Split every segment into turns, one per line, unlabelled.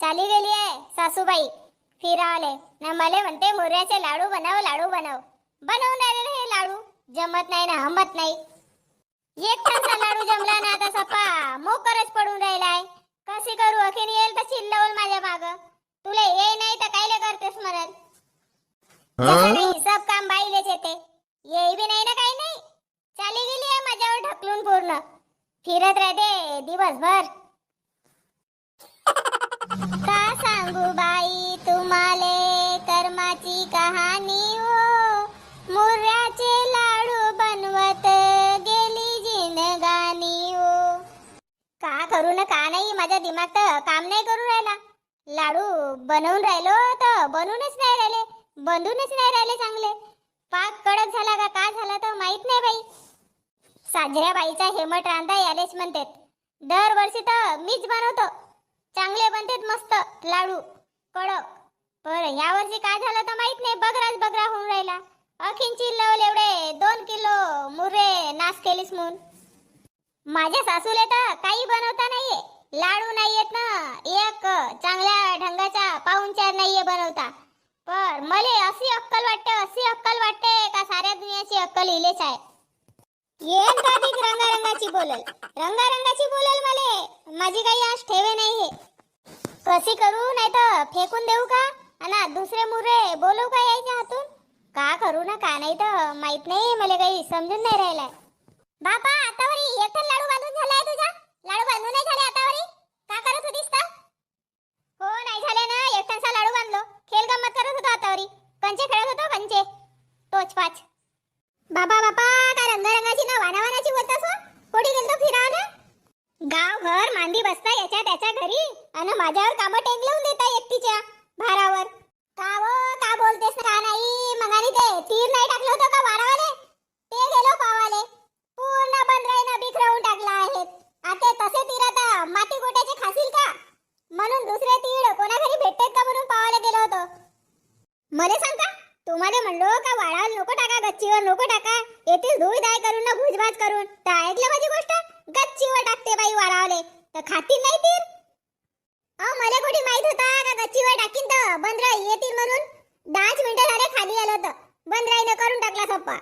चाली गेली आहे सासूबाई फिरावले ना मला म्हणते मोऱ्याचे लाडू बनव लाडू बनव. बनवून राहिले हे लाडू जमत नाही ना हमत नाही. एक तासा लाडू जमला ना आता सपा मोकरच पडून राहिलाय. कशी करू अखेर येईल तर चिल्लवल माझ्या माग. तुला ये नाही तर कायले करतेस मरल. नाही सब काम बाईलेच येते. ये बी नाही ना काही नाही. चाली गेली आहे माझ्यावर ढकलून पूर्ण. फिरत राहते दिवसभर. का सांगू बाई तुम्हाले कर्माची कहाणी हो. मुर्राचे लाडू बनवत गेली जिनगानी हो. का करू ना का नाही माझा दिमाग तर काम नाही करू राहिला. लाडू बनवून राहिलो तर बनूनच नाही राहिले. बंधूनच नाही राहिले चांगले. पाक कडक झाला का काय झाला तर माहित नाही बाई. साजऱ्या बाईचा हेमट रांधा यालेच म्हणतात. दरवर्षी तर मीच बनवतो. चांगले बनतात मस्त लाडू कडक. पर या वर्षी काय झालं तर माहित नाही. बगराच बगरा होऊन राहिला. अखीन चिल्लवल एवढे 2 किलो मुरे नाश केलीस म्हणून. माझ्या सासूले तर काही बनवता नाहीये. लाडू नाही येत ना. एक चांगल्या ढंगाचा पाहुणचार नाहीये बनवता. पर मले अशी अक्कल वाटते का साऱ्या दुनियाची अक्कल इलेच आहे. येन का बिक रंगारंगाची बोलल मले. माझी काही आश ठेवे नाही. हे कशी करू नाही तर फेकून देऊ का आणि दुसरे मुरे बोलू का यायच्या हातून. का करू ना का नाही तर माहित नाही. मला काही समजून नाही राहिलाय. बापा आतावरी एकटं लाडू बांधून झालाय तुझा. लाडू बांधून नाही झाले आतावरी. का करत होतीस तर. हो नाही झाले ना. एकटांचा लाडू बांधलो. खेळ गंमत करत होतो आतावरी. कंचे खेळत होतो कंचे. टोच पाच. बाबा बापा का रंगारंगाची ना वानावानाची बोलतास हो. कोणी गेलतो फिरायला. गाव घर मांदी बसता याच्या त्याच्या घरी आणि माझ्यावर कामं टेंगलवून देता एकटीच्या भारावर. का हो का बोलतेस का नाही. मगानी ते तीर नाही टाकलं होतं का वारावाले. ते गेलो पावाले. पूर्ण बंदराईनं बिखरवून टाकला आहेत. आता तसे तीर आता माती गोट्याचे खासील का. म्हणून दुसरे तीर कोणा घरी भेटतात का म्हणून पावाले गेलो होतो. मला सांगता तुम्हाला म्हणलो का वाळाल नको टाका गच्चीवर नको टाका. येथील धूळ दाय करून ना भुजभाज करून तर ऐकलं माझी गोष्ट. गच्चीवर टाकते बाई वाळावले तर खातील नाही तीर. मला कुठे माहित होता का गच्चीवर टाकीन तर बंदराई येतील म्हणून. 10 मिनिटं झाले खाली आलो होतं. बंदराईनं करून टाकला सप्पा.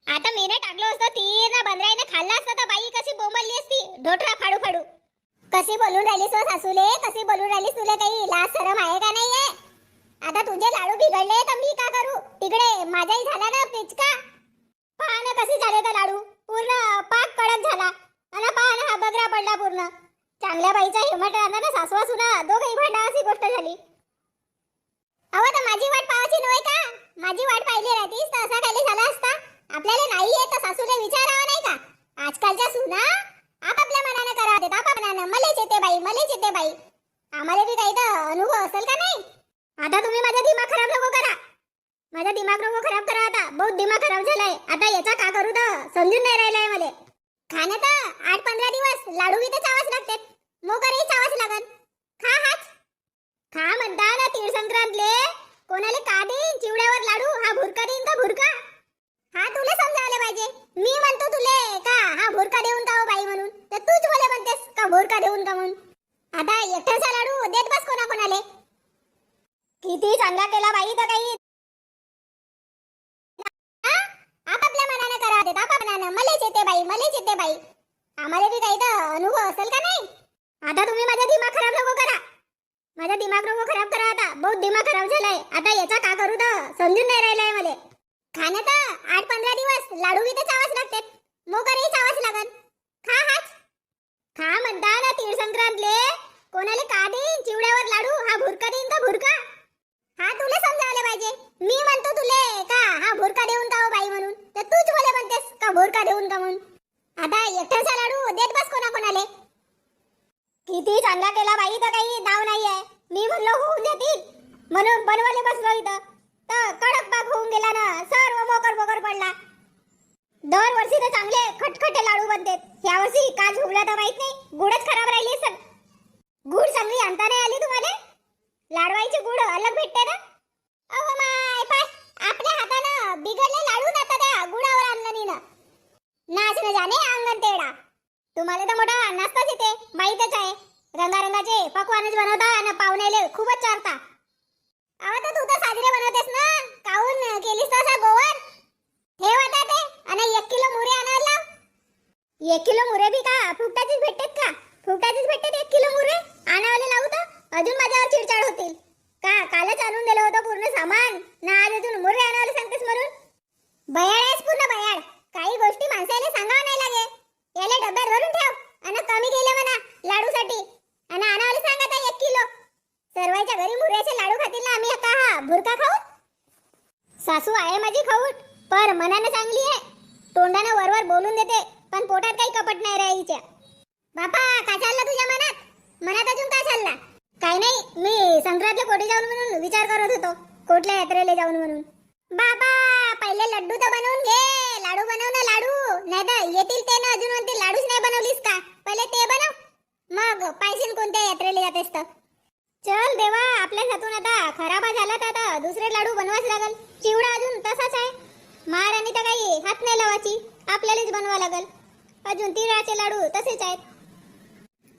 आता मीने टाकलो असतो तीर ना बंदराईनं खाल्ला असता तर बाई कशी बोंबलली असती ढोटरा फाडू फाडू. कशी बोलून राहिलीस हो सासूले. कशी बोलून राहिलीस. तुला काही लाज शरम आहे का नाहीये. आता तुझे लाडू बिघडले तर मी का करू. तिकडे माझाही झाला ना पिचका. पहा ना कसे झाले तर लाडू. पूर्ण पाक कडक झाला आणि पहा ना हा बगरा पडला पूर्ण. चांगल्या बाईचा हिमट राहणार ना सासवा सुना दोघही भांडा अशी गोष्ट झाली. अहो तर माझी वाट पाहायची नव्हे का. माझी वाट पाहिली राहतीस तर असा काही झाला असता. आपल्याला नाही येत तर सासूला विचारावं नाही का. आजकालच्या सुना आपापल्या मनाने करावं देत. आपापल्यानं मलेच येते बाई. आम्हाला बी काही तर अनुभव असेल का नाही. आता तुम्ही माझा दिमाग खराब नको करा. माझा दिमाग नको खराब करा. आता बहुत दिमाग खराब झालाय. आता याचा का करू तर समजून नाही राहिलाय मला. खाणं तर 8-15 दिवस लाडू बी तर चावाच लागतात. मोकरही चावाच लागन. खा हाच खा म्हणता ना. तीळ संक्रांतले कोणाला का देईन चिवड्यावर लाडू. हा भुरका देईन का भुरका. हा तुला समजावले पाहिजे. मी म्हणतो तुले का हा भुरका देऊन का हो बाई म्हणून तर तूच मला म्हणतेस का भुरका देऊन का म्हणून. आता एकटाचा लाडू देत बस कोणा कोणाले. किती चांगला केला बाई तर काही आपापल्या मनाने करा देत. आपापल्यानं मलेच येते बाई. आम्हाला बी काही तर अनुभव असेल का नाही. आता तुम्ही माझा दिमाग खराब नको करा. माझा दिमाग नको खराब करा. आता बहुत दिमाग खराब झालाय. आता याचा का करू तर समजून नाही राहिलाय मला. खाणं तर 8-15 दिवस लाडू बी तर चावाच लागतात. मोकरही चावाच लागन. खा हाच खा म्हणता ना. तीळ संक्रांतले कोणाला का देईन चिवड्यावर लाडू. हा भुरका देईन का भुरका. हा तुला समजावले पाहिजे. मी म्हणतो तुले का हा भुरका देऊन का हो बाई म्हणून तर तूच मला म्हणतेस का भुरका देऊन का म्हणून. आता एकटाचा लाडू देत बस कोणा कोणाले. किती चांगला केला बाई तर काही नाव नाहीये. मी म्हणलो होऊन देतील म्हणून बनवाले बसलो इथं तर कडक पाक होऊन गेला ना. सर्व मोकर पडला. दरवर्षी तर चांगले खटखटे लाडू बनतात. यावर्षी का झुगला तर माहित नाही. गुडच खराब राहिली. सग गुड चांगली आणता नाही आली तुम्हाला. लाडवायची गुड अलग भेटते ना. अहो माय पाय आपल्या हातानं बिघडले लाडू ना आता त्या गुडावर आणलं नी ना. नाच न जाणे अंगण तेडा. तुम्हाला तर मोठा नाचताच येते माहीतच आहे. रंगारंगाचे पकवानच बनवता आणि पाहुणेले खूपच चारता. अहो तर तू तर साजरे बनवतेस ना, काहून केलीस तसा गोवर? ठेव आता ते आणि 1 किलो मुरे आणायला लाव. 1 किलो मुरे बी का फुकटाचीच भेटतात का? फुकटाचीच भेटतात 1 किलो मुरे आणायला लावू तर अजून माझ्यावर चिडचिड होतील का? कालच आणून दिलं होतं पूर्ण सामान ना, आज अजून मुरे आणायला सांगतेस म्हणून? बयाड आहेस पूर्ण बयाड. काही गोष्टी माणसाला सांगावं नाही लागे. याला डब्यात भरून ठेव आणि कमी केले म्हणा लाडूसाठी आणि आणायला सांग आता 1 किलो. सर्वांच्या घरी मुऱ्याचे लाडू खातील ना, आम्ही आता हा भुरका खाऊ? सासू आहे माझी खाऊट, पर मनाने चांगली आहे. तोंडाने वरवर बोलून देते पण पोटात काही कपट नाही राहायच्या. बापा का चालला तुझ्या मनात? मनात अजून का चालला? काही नाही, मी संक्रांतला कोटी जाऊन म्हणून विचार करत होतो, कोटल्या यात्रेला जाऊन म्हणून. बाबा पहिले लड्डू तर बनवून घे. लाडू बनव ना, लाडू. नाही तर येतील ते ना अजून म्हणते लाडूच नाही बनवलीस का? पहिले ते बनव, मग पाहिजे कोणत्या यात्रेला जातेस तर. चल देवा, आपल्या हातून आता खराब झाला तर आता दुसरे लाडू बनवाच लागल. चिवडा अजून तसाच आहे. महाराणी तर काही हात नाही लावायची, आपल्यालाच बनवा लागल. अजून तिळाचे लाडू तसेच आहेत.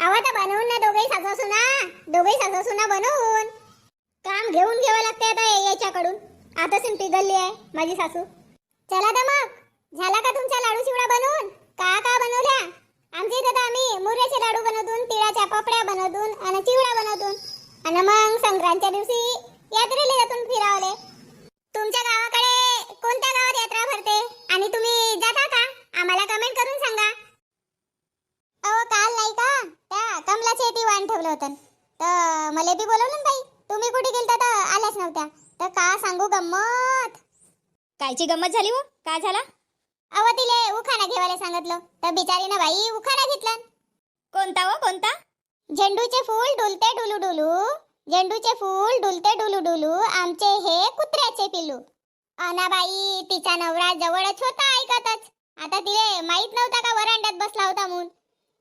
आवा तर बनवून ना दोघेही सासू सुना बनवून. काम घेऊन घ्यावं लागते आता याच्याकडून. आता सिम पिघलली आहे माझी सासू. चला तर मग, झाला का तुमचा लाडू चिवडा बनवून? का का बनवल्या? आमच्या इथे तर आम्ही मुऱ्याचे लाडू बनवतून, तिळाच्या पापड्या बनवतून आणि चिवडा बनवतून आणि मग संक्रांतच्या दिवशी यात्रेला जातून फिरावले. तुमच्या गावाकडे कोणत्या गावात यात्रा भरते आणि तुम्ही जाता का? आम्हाला कमेंट करून सांगा. अहो काल नाही का त्या कमलाच्या इथे वाण ठेवलं होतं तर मला बी बोलवलं ना ताई. तुम्ही कुठे गेलता तर आल्याच नव्हत्या. तर का सांगू गंमत.
कायची गंमत झाली हो? काय झाला?
अहो तिले उखाणा घेवायला सांगितलं तर बिचारीनं बाई उखाणा घेतला.
कोणता हो कोणता?
झेंडूचे फूल डुलते डुलू डुलू, झेंडूचे फूल डुलते डुलू डुलू, आमचे हे कुत्र्याचे पिल्लू. अना बाई तिचा नवरा जवळच होता ऐकतच. आता तिले माहित नव्हता का वरांड्यात बसला होता म्हणून.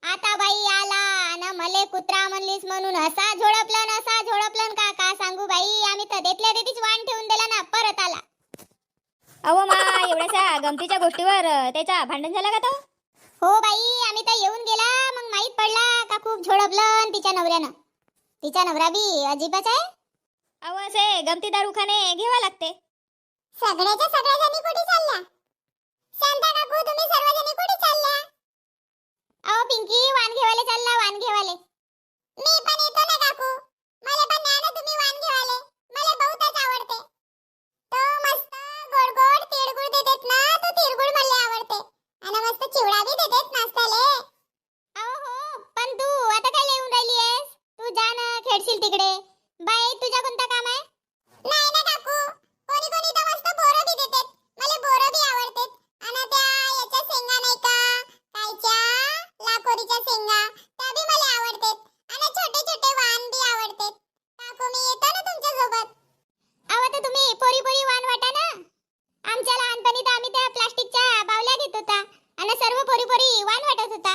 आता बाई आला ना मले कुत्रा म्हणलीस म्हणून असा झोडपलन का का सांगू बाई. आम्ही तर देतल्या देतीच वाण ठेवून दिला ना, परत आला.
अहो मा एवढ्याशा गमतीच्या गोष्टीवर त्याचा भांडण झाला का तो?
हो बाई, आम्ही तर येऊन गेला मग माहित पडला का खूप झोडपलं तिच्या नवऱ्यानं. तिचा नवरा बी अजीबच आहे.
अहो असे गमतीदार उखाणे घ्यावा लागते.
सगळ्याच्या सगळ्या जणी कुठे चालल्या? शांता काकू तुम्ही सर्वजणी कुठे चालल्या? अहो पिंकी वाण घेवाले चालला, वाण घेवाले. मी पण येतो ना काकू. मला पण न्या ना तुम्ही वाण घेवाले. मला बहुतच आवडते. तो मस्त गोड गोड तिळगुळ देतेत ना, तो तिळगुळ मला आवडते. आणि मस्त चिवडा बी देतेत नाश्त्याले. अहो हो, पण तू आता काय लिहून राहिली आहेस? तू जा ना, खेळशील तिकडे. बाई तुझा कोणता काम आहे? नाही ना काकू, कोणी कोणी तर मस्त बोरं बी देतेत. मला बोरं बी आवडतेत. आणि त्या याच्या शेंगा नाही का, कायच्या लाकोरीच्या शेंगा, त्या बी मला आवडतेत. आणि छोटे छोटे वाण बी आवडतेत. काकू मी येतो ना तुमच्या सोबत. अहो तर तुम्ही पोरी पोरी वाण वाटा ना. आमच्या लहानपणी तर आम्ही त्या प्लास्टिकच्या बावल्या घेत होता आणि सर्व पोरी पोरी वाण वाटत होता.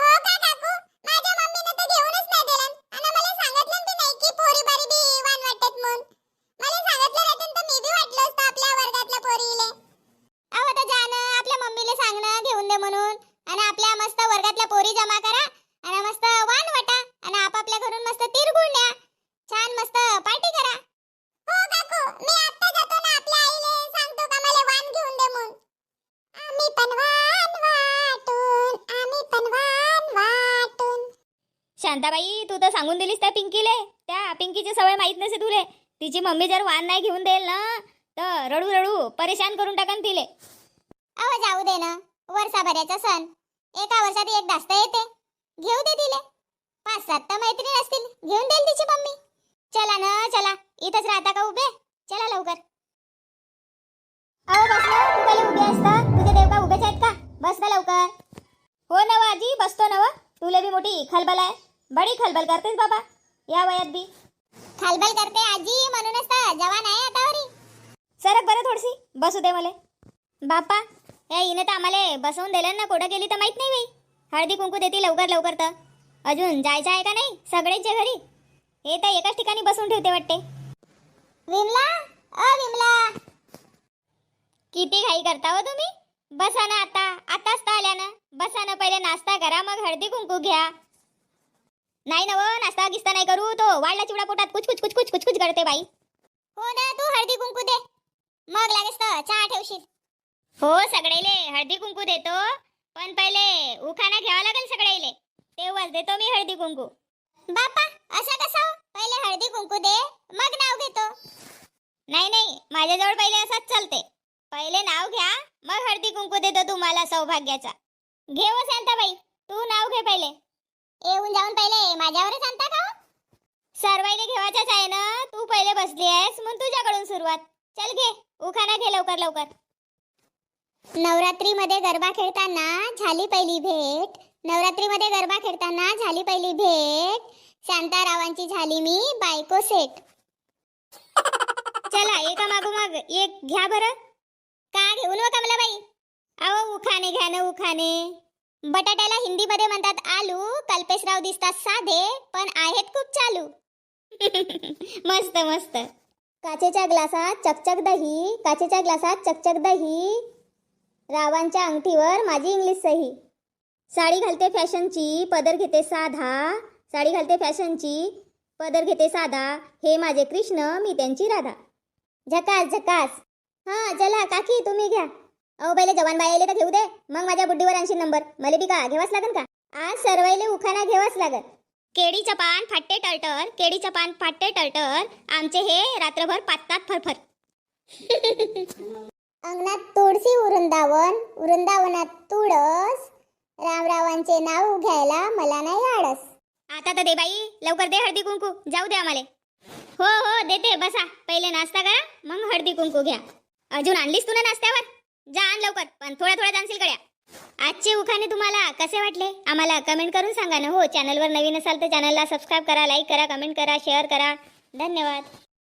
हो का काकू? माझ्या मम्मीने तर घेऊनच नाही दिलं आणि मला सांगितलं बी नाही की पोरी बारी बी वाण वाटत म्हणून. मला सांगितलं राहतं तर मी बी वाटलं असतं आपल्या वर्गातल्या पोरीले. अहो तर जा ना, आपल्या मम्मीला सांग ना घेऊन दे म्हणून. आणि आपल्या मस्त वर्गातल्या पोरी जमा करा आणि मस्त वाण वाटा आणि आपापल्या घरून मस्त तिळगुळ न्या. छान मस्त पार्टी करा. हो काकू, मी आता जातो ना, आपल्या आईले सांगतो का मला वाण घेऊन दे म्हणून. आम्ही पण वाण वाटून.
शांताबाई तू तर सांगून दिलीस त्या पिंकीले. त्या पिंकीची सवय माहित नसे तुले. तिची मम्मी जर वाण नाही घेऊन देईल ना तर रडू रडू परेशान करून टाकन तिले.
अहो जाऊ दे ना, वर्षाभराचा सण. एका वर्षात एकदाच तर येते. घेऊ दे तिले. 5-7 तर मैत्रीण असतील, घेऊन देईल तिची मम्मी. चला ना चला, इथंच राहता का उभे? चला लवकर. अहो बस ना, तू काय उभे असता? तुझे देव का उभेच आहेत का? बस ना लवकर.
हो नव आजी, बसतो नव. तुले बी मोठी खलबल आहे. बडी खलबल करतेस बाबा या वयात बी.
खलबल करते आजी म्हणूनच तर जवान आहे आतावरी.
सरक बरं थोडीशी, बसू दे मले. बापा या हिने तर आम्हाला बसवून दिलं ना, कुठं गेली तर माहित नाही बाई. हळदी कुंकू देते लवकर लवकर. तर अजून जायचं आहे का नाही सगळ्यांच्या घरी? हे तर एकाच ठिकाणी बसून ठेवते वाटते.
विमला, विमला,
किती घाई करता हो तुम्ही? बसा ना, आताच तर आल्या ना. बसा ना, पहिले नाश्ता करा मग हळदी कुंकू घ्या. नाही ना व, नाश्ता गिस्ता नाही करू. तो वाढला चिवडा पोटात कुछ कुछ कुछ कुछ कुछ कुछ करते बाई.
हो ना, तू हळदी कुंकू दे, मग लागेस तर चहा ठेवशील.
हो सगळेले हळदी कुंकू देतो, पण पहिले उखाणा घ्यावा लागेल सगळेले, तेव्हाच देतो मी हळदी कुंकू.
बापा असं कसं हो? पहिले हळदी कुंकू दे, मग नाव घेतो.
नाही नाही, माझ्याजवळ पहिले असंच चालते. पहिले नाव घ्या, मग हळदी कुंकू देतो तुम्हाला सौभाग्याचा. घे हो शांताबाई, तू नाव घे पहिले.
येऊन जाऊन पहिले माझ्यावरच आणता का हो?
सर्वाईले घेवायचाच आहे ना, तू पहिले बसली आहेस म्हणून तुझ्याकडून सुरुवात. चल घे, उखाणा घे लवकर लवकर.
नवरात्रीमध्ये गरबा खेळताना झाली पहिली भेट, नवरात्रीमध्ये गरबा खेळताना झाली पहिली भेट, शांतारावांची झाली मी बायको सेट.
चला एका मागोमाग एक घ्या बरं.
का घेऊन व कमलाबाई?
अहो उखाणे घ्या ना उखाणे.
बटाट्याला हिंदीमध्ये म्हणतात आलू, कल्पेशराव दिसतात साधे पण आहेत खूप चालू.
मस्त मस्त.
काचेच्या ग्लासात चकचक दही, काचेच्या ग्लासात चकचक दही, रावांच्या अंगठीवर माझी इंग्लिश सही. साडी घालते फॅशनची, पदर घेते साधा, साडी घालते फॅशनची, पदर घेते साधा, हे माझे कृष्ण मी त्यांची राधा. झकास झकास. हां चला काकी तुम्ही घ्या. अहो पहिले जवान बाई तर घेऊ दे, मग माझ्या बुड्डीवर 80 नंबर. मला बी का घेवाच लागन का? आज सर्वाईले उखाणा घेवाच लागन.
केळीचं पान फाटे टरटर, केळीचं पान फाटे टरटर, आमचे हे रात्रभर पातात फरफर.
अंगणात तुळशी वृंदावन, वृंदावनात तुळस, रामरावांचे नाव घ्यायला मला नाही आळस.
आता तर दे बाई, लवकर दे हळदी कुंकू, जाऊ दे आम्हाला. हो हो देते, बसा. पहिले नाश्ता करा, मग हळदी कुंकू घ्या. अजून आणलीस तू ना नाश्त्यावर? जा आण लवकर, पण थोडा थोडा जाणशील कड्या. आजचे उखाणे तुम्हाला कसे वाटले आम्हाला कमेंट करून सांगा ना. हो चॅनलवर नवीन असाल तर चॅनलला सबस्क्राईब करा, लाईक करा, कमेंट करा, शेअर करा. धन्यवाद.